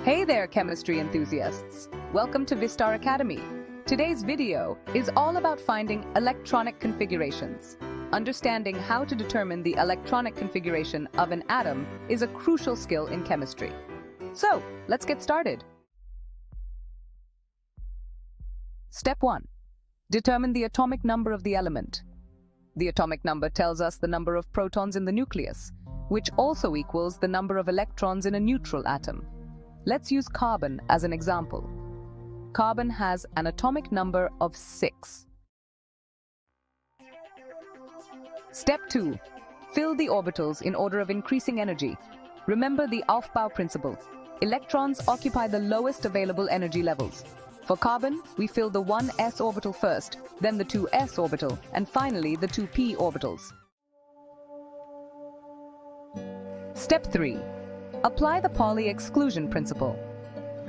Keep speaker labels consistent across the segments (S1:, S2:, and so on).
S1: Hey there, chemistry enthusiasts! Welcome to Vistar Academy. Today's video is all about finding electronic configurations. Understanding how to determine the electronic configuration of an atom is a crucial skill in chemistry. So, let's get started. Step 1. Determine the atomic number of the element. The atomic number tells us the number of protons in the nucleus, which also equals the number of electrons in a neutral atom. Let's use carbon as an example. Carbon has an atomic number of 6. Step 2. Fill the orbitals in order of increasing energy. Remember the Aufbau principle. Electrons occupy the lowest available energy levels. For carbon, we fill the 1s orbital first, then the 2s orbital, and finally the 2p orbitals. Step 3. Apply the Pauli exclusion principle.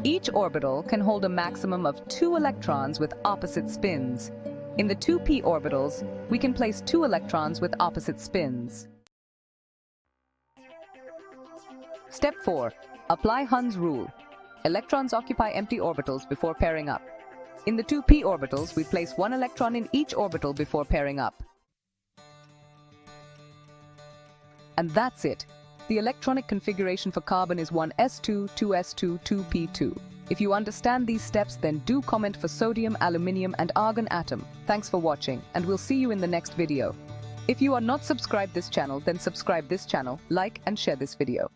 S1: Each orbital can hold a maximum of 2 electrons with opposite spins. In the 2p orbitals, we can place 2 electrons with opposite spins. Step 4. Apply Hund's rule. Electrons occupy empty orbitals before pairing up. In the 2p orbitals, we place 1 electron in each orbital before pairing up. And that's it. The electronic configuration for carbon is 1s2, 2s2, 2p2. If you understand these steps, then do comment for sodium, aluminium, and argon atom. Thanks for watching, and we'll see you in the next video. If you are not subscribed this channel, then subscribe this channel, like and share this video.